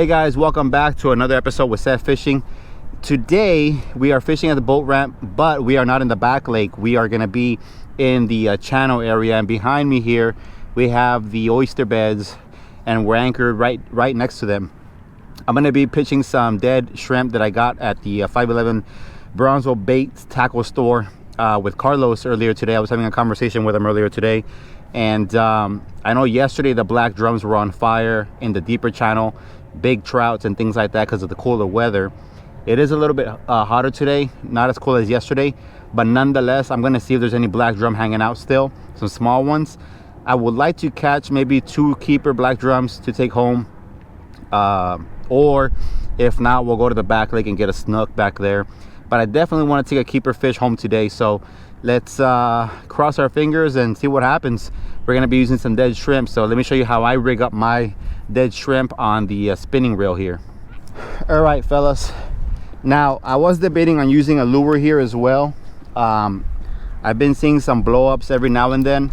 Hey guys, welcome back to another episode with Seth Fishing. Today we are fishing at the boat ramp, but we are not in the back lake. We are going to be in the channel area, and behind me here we have the oyster beds, and we're anchored right next to them. I'm going to be pitching some dead shrimp that I got at the 511 Brownsville Bait Tackle Store with Carlos earlier today. I was having a conversation with him earlier today, and I know yesterday the black drums were on fire in the deeper channel, big trouts and things like that because of the cooler weather. It is a little bit hotter today, not as cool as yesterday, but nonetheless I'm going to see if there's any black drum hanging out still, some small ones. I would like to catch maybe 2 keeper black drums to take home, or if not, we'll go to the back lake and get a snook back there. But I definitely want to take a keeper fish home today, so let's cross our fingers and see what happens. We're going to be using some dead shrimp, so let me show you how I rig up my dead shrimp on the spinning reel here. All right, fellas, now I was debating on using a lure here as well. I've been seeing some blow-ups every now and then,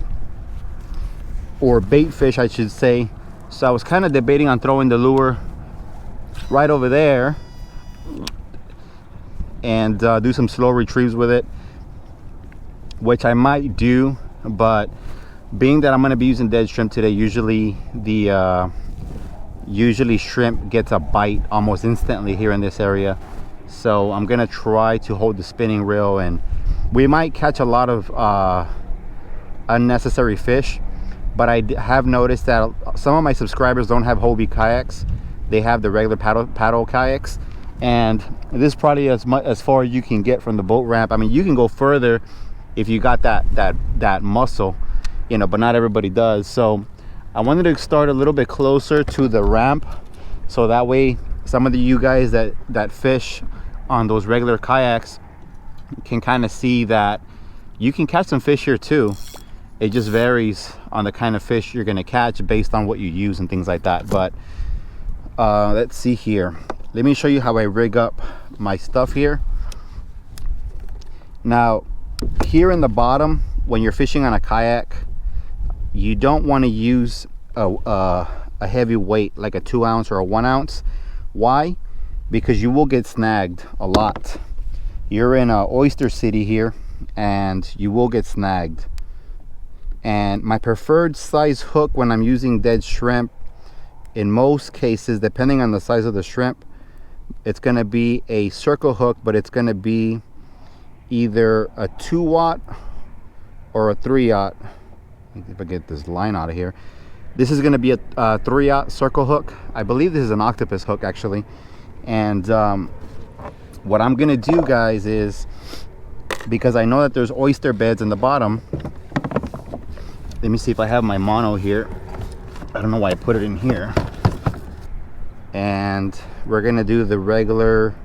or bait fish I should say, so I was kind of debating on throwing the lure right over there and do some slow retrieves with it, which I might do. But being that I'm going to be using dead shrimp today, usually shrimp gets a bite almost instantly here in this area, so I'm going to try to hold the spinning reel, and we might catch a lot of unnecessary fish. But I have noticed that some of my subscribers don't have Hobie kayaks. They have the regular paddle kayaks, and this is probably as far as you can get from the boat ramp. I mean, you can go further if you got that muscle, you know, but not everybody does. So I wanted to start a little bit closer to the ramp, so that way some of you guys that fish on those regular kayaks can kind of see that you can catch some fish here too. It just varies on the kind of fish you're going to catch based on what you use and things like that. But let's see here. Let me show you how I rig up my stuff here. Now, here in the bottom, when you're fishing on a kayak, you don't want to use a heavy weight like a 2 ounce or a 1 ounce. Why? Because you will get snagged a lot. You're in Oyster City here, and you will get snagged. And my preferred size hook when I'm using dead shrimp, in most cases, depending on the size of the shrimp, it's going to be a circle hook, but it's going to be either a 2-aught or a 3-aught. If I get this line out of here, this is going to be a 3-aught circle hook. I believe this is an octopus hook actually. And what I'm going to do, guys, is, because I know that there's oyster beds in the bottom, let me see if I have my mono here. I don't know why I put it in here. And we're gonna do the regular,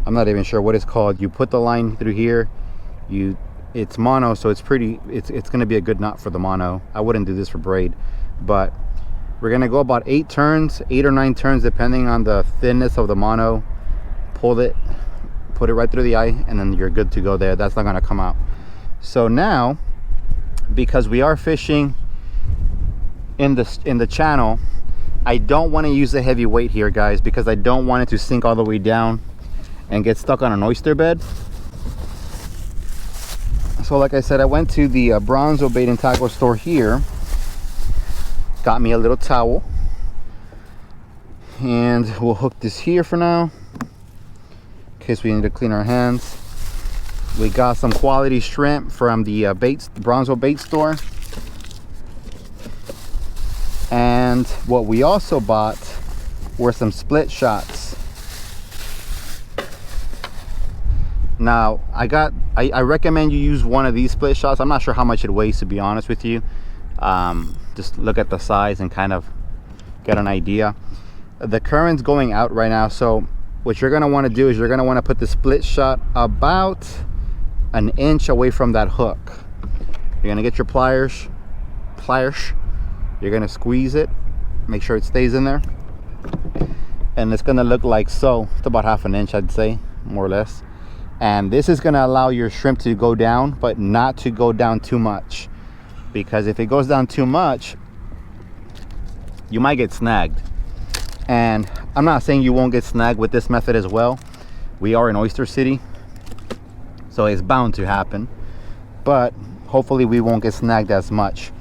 I'm not even sure what it's called. You put the line through here, it's mono, so it's gonna be a good knot for the mono. I wouldn't do this for braid, but we're gonna go about 8 or 9 turns depending on the thinness of the mono. Pull it, put it right through the eye, and then you're good to go there. That's not gonna come out. So now, because we are fishing in the channel, I don't want to use a heavy weight here, guys, because I don't want it to sink all the way down and get stuck on an oyster bed. So like I said, I went to the Brownsville Bait and Tackle Store here, got me a little towel, and we'll hook this here for now in case we need to clean our hands. We got some quality shrimp from the Brownsville Bait Store. And what we also bought were some split shots. Now, I recommend you use one of these split shots. I'm not sure how much it weighs, to be honest with you. Just look at the size and kind of get an idea. The current's going out right now, so what you're going to want to do is you're going to want to put the split shot about an inch away from that hook. You're going to get your pliers. You're going to squeeze it, make sure it stays in there, and it's going to look like so. It's about ½ an inch, I'd say, more or less. And this is going to allow your shrimp to go down, but not to go down too much, because if it goes down too much, you might get snagged. And I'm not saying you won't get snagged with this method as well. We are in Oyster City, so it's bound to happen, but hopefully we won't get snagged as much.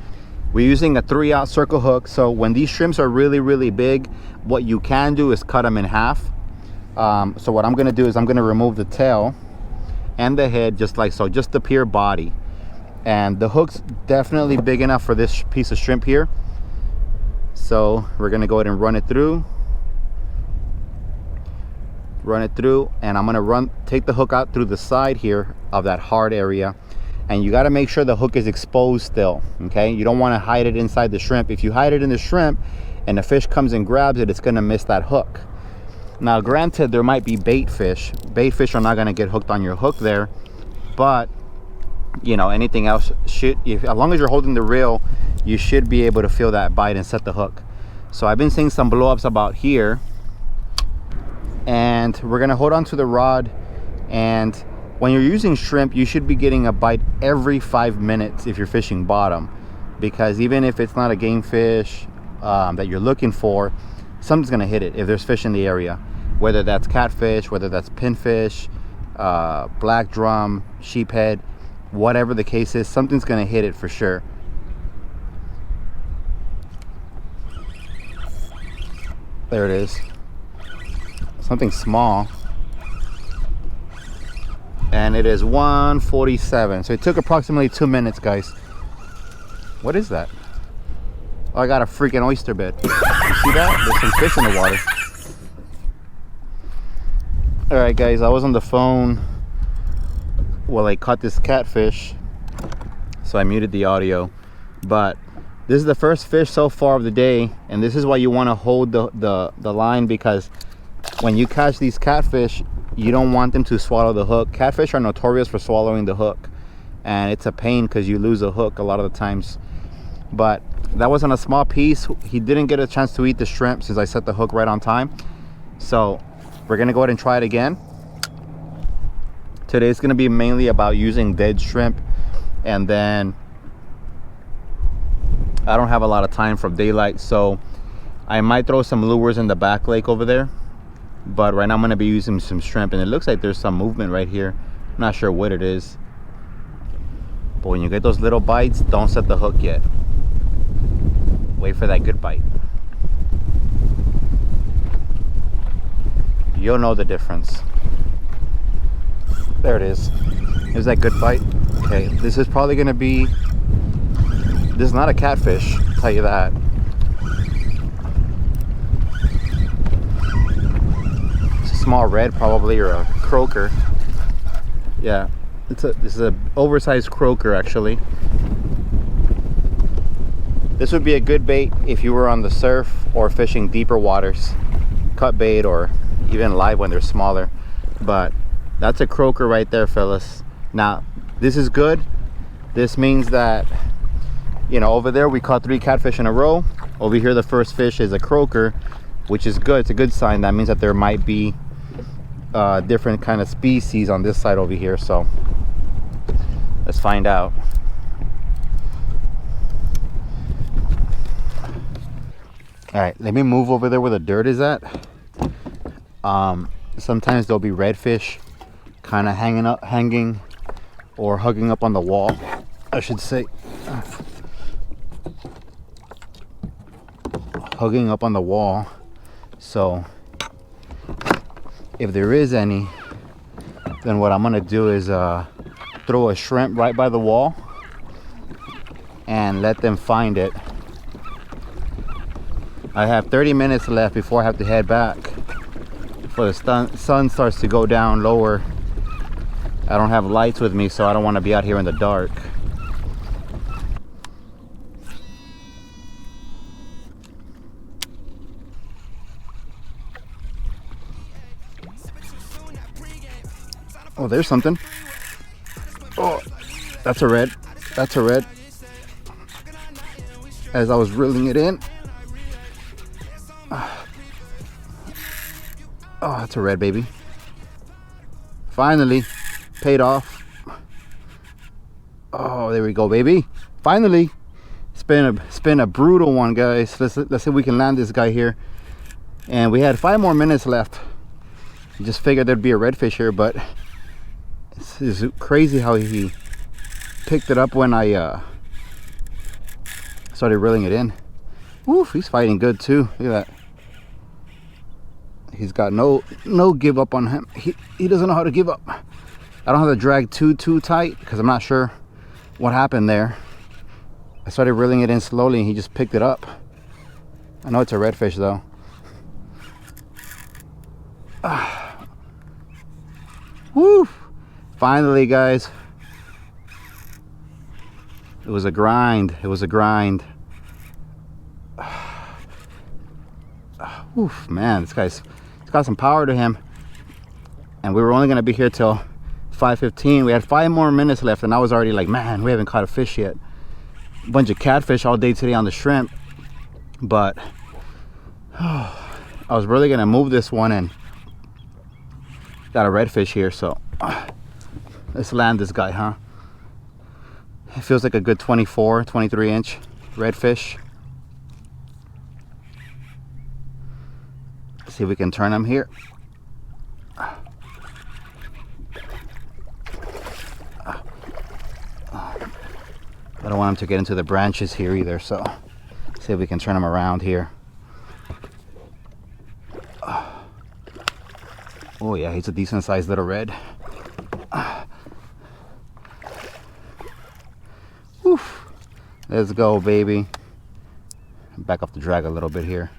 We're using a 3/0 circle hook, so when these shrimps are really big, what you can do is cut them in half. So what I'm gonna do is I'm gonna remove the tail and the head, just like so, just the pure body. And the hook's definitely big enough for this piece of shrimp here, so we're gonna go ahead and run it through, and I'm gonna take the hook out through the side here of that hard area. And you got to make sure the hook is exposed still, okay? You don't want to hide it inside the shrimp. If you hide it in the shrimp and the fish comes and grabs it, it's going to miss that hook. Now granted, there might be bait fish. Bait fish are not going to get hooked on your hook there, but you know, anything else should, as long as you're holding the reel, you should be able to feel that bite and set the hook. So I've been seeing some blow-ups about here, and we're going to hold on to the rod. And when you're using shrimp, you should be getting a bite every 5 minutes if you're fishing bottom, because even if it's not a game fish that you're looking for, something's gonna hit it if there's fish in the area, whether that's catfish, whether that's pinfish, black drum, sheephead, whatever the case is, something's gonna hit it for sure. There it is, something small. And it is 1:47, so it took approximately 2 minutes, guys. What is that? Oh, I got a freaking oyster bit. You see that? There's some fish in the water. All right, guys, I was on the phone while I caught this catfish, so I muted the audio. But this is the first fish so far of the day, and this is why you want to hold the line, because when you catch these catfish, you don't want them to swallow the hook. Catfish are notorious for swallowing the hook, and it's a pain because you lose a hook a lot of the times. But that wasn't a small piece. He didn't get a chance to eat the shrimp since I set the hook right on time. So we're gonna go ahead and try it again. Today's gonna be mainly about using dead shrimp, and then I don't have a lot of time from daylight, so I might throw some lures in the back lake over there. But right now I'm going to be using some shrimp, and it looks like there's some movement right here. I'm not sure what it is, but when you get those little bites, don't set the hook yet. Wait for that good bite. You'll know the difference. There it is. Is that good bite? Okay, this is probably going to be, this is not a catfish, I'll tell you that. Small red probably, or a croaker. Yeah, this is a oversized croaker actually. This would be a good bait if you were on the surf or fishing deeper waters, cut bait, or even live when they're smaller. But that's a croaker right there, fellas. Now this is good. This means that, you know, over there we caught 3 catfish in a row. Over here the first fish is a croaker, which is good. It's a good sign. That means that there might be different kind of species on this side over here, so let's find out. All right, let me move over there where the dirt is at. Sometimes there'll be redfish kind of hanging or hugging up on the wall, I should say. Hugging up on the wall. So if there is any, then what I'm gonna do is throw a shrimp right by the wall and let them find it. I have 30 minutes left before I have to head back, before the sun starts to go down lower. I don't have lights with me, so I don't want to be out here in the dark. Oh, there's something. Oh, that's a red. That's a red. As I was reeling it in. Oh, that's a red, baby. Finally, paid off. Oh, there we go, baby. Finally. It's been a brutal one, guys. Let's see if we can land this guy here. And we had 5 more minutes left. I just figured there'd be a redfish here, but it's crazy how he picked it up when I started reeling it in. Oof, he's fighting good too. Look at that. He's got no give up on him. He doesn't know how to give up. I don't have to drag too tight because I'm not sure what happened there. I started reeling it in slowly and he just picked it up. I know it's a redfish though. Woo! Finally, guys. It was a grind. It was a grind. Oof, man, this guy's got some power to him. And we were only gonna be here till 5:15. We had 5 more minutes left, and I was already like, man, we haven't caught a fish yet. A bunch of catfish all day today on the shrimp, but I was really gonna move this one and got a redfish here. So let's land this guy, huh? It feels like a good 24, 23 inch redfish. See if we can turn him here. I don't want him to get into the branches here either, so see if we can turn him around here. Oh yeah, he's a decent sized little red. Oof. Let's go, baby. Back off the drag a little bit here.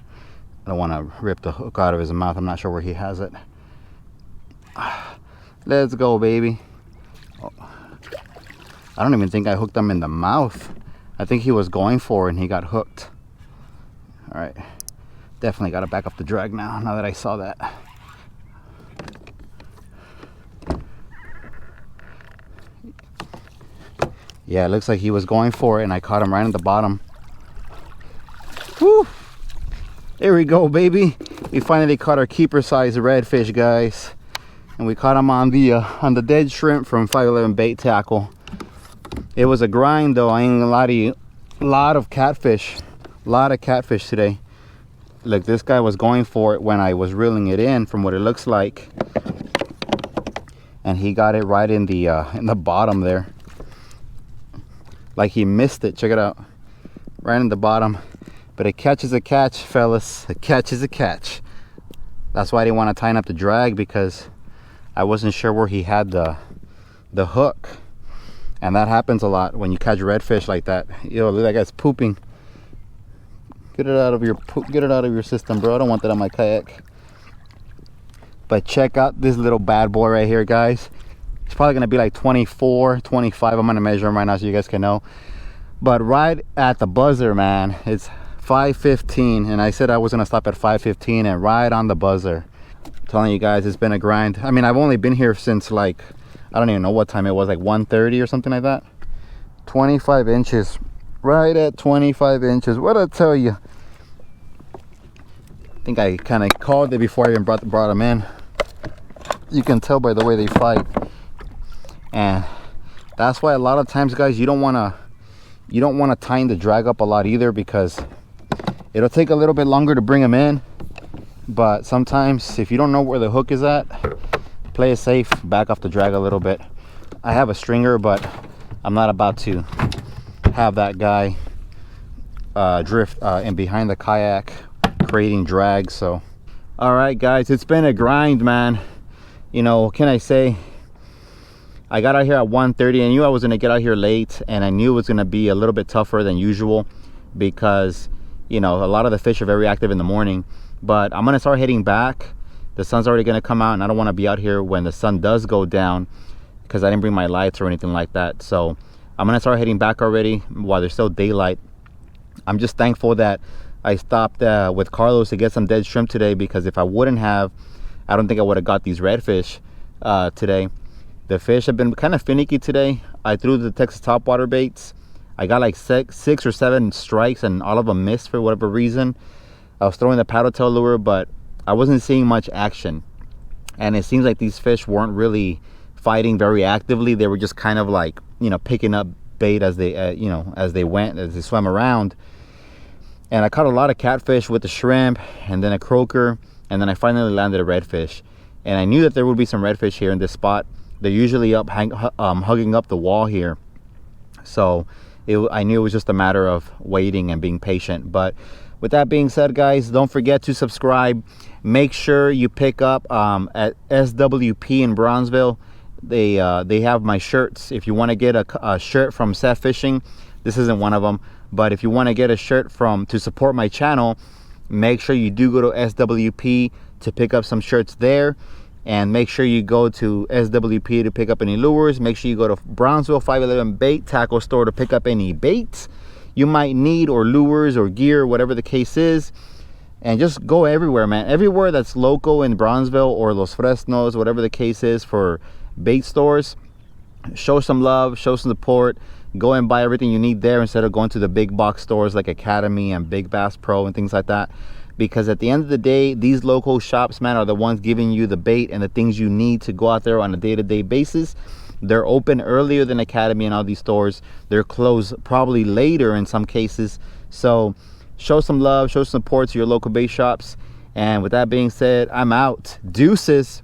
I don't want to rip the hook out of his mouth. I'm not sure where he has it. Let's go, baby. Oh. I don't even think I hooked him in the mouth. I think he was going for it and he got hooked. All right. Definitely got to back up the drag now that I saw that. Yeah, it looks like he was going for it and I caught him right at the bottom. Woo! There we go, baby. We finally caught our keeper size redfish, guys. And we caught him on the dead shrimp from 511 Bait Tackle. It was a grind though, I ain't gonna lie to you. A lot of catfish today. Look, this guy was going for it when I was reeling it in from what it looks like. And he got it right in the bottom there. Like he missed it, check it out. Right in the bottom. But a catch is a catch, fellas. A catch is a catch. That's why I didn't want to tighten up the drag, because I wasn't sure where he had the hook. And that happens a lot when you catch redfish like that. Yo, look, that guy's pooping. Get it out of your system, bro. I don't want that on my kayak. But check out this little bad boy right here, guys. It's probably gonna be like 24, 25. I'm gonna measure him right now so you guys can know. But right at the buzzer, man, it's 5:15, and I said I was gonna stop at 5:15, and right on the buzzer. I'm telling you guys, it's been a grind. I mean, I've only been here since like, I don't even know what time it was, like 1:30 or something like that. 25 inches, right at 25 inches. What I tell you? I think I kind of called it before I even brought them in. You can tell by the way they fight, and that's why a lot of times, guys, you don't want to tighten the drag up a lot either, because it'll take a little bit longer to bring them in. But sometimes if you don't know where the hook is at, play it safe, back off the drag a little bit. I have a stringer, but I'm not about to have that guy drift in behind the kayak, creating drag. So all right, guys, it's been a grind, man. You know, what can I say? I got out here at 1:30. I knew I was gonna get out here late, and I knew it was gonna be a little bit tougher than usual, because you know, a lot of the fish are very active in the morning. But I'm gonna start heading back. The sun's already gonna come out, and I don't want to be out here when the sun does go down, because I didn't bring my lights or anything like that. So I'm gonna start heading back already while there's still daylight. I'm just thankful that I stopped with Carlos to get some dead shrimp today, because if I wouldn't have, I don't think I would have got these redfish today. The fish have been kind of finicky today. I threw the Texas topwater baits. I got like 6 or 7 strikes, and all of them missed for whatever reason. I was throwing the paddle tail lure, but I wasn't seeing much action. And it seems like these fish weren't really fighting very actively. They were just kind of like, you know, picking up bait as they, you know, as they swam around. And I caught a lot of catfish with the shrimp and then a croaker, and then I finally landed a redfish. And I knew that there would be some redfish here in this spot. They're usually up hugging up the wall here. So I knew it was just a matter of waiting and being patient. But with that being said, guys, don't forget to subscribe. Make sure you pick up at SWP in Bronzeville. They have my shirts. If you want to get a shirt from Seth Fishing, this isn't one of them. But if you want to get a shirt to support my channel, make sure you do go to SWP to pick up some shirts there. And make sure you go to SWP to pick up any lures. Make sure you go to Brownsville 511 Bait Tackle Store to pick up any baits you might need, or lures or gear, whatever the case is. And just go everywhere, man. Everywhere that's local in Brownsville or Los Fresnos, whatever the case is, for bait stores. Show some love, show some support. Go and buy everything you need there instead of going to the big box stores like Academy and Big Bass Pro and things like that. Because at the end of the day, these local shops, man, are the ones giving you the bait and the things you need to go out there on a day-to-day basis. They're open earlier than Academy and all these stores. They're closed probably later in some cases. So show some love, show some support to your local bait shops. And with that being said, I'm out. Deuces.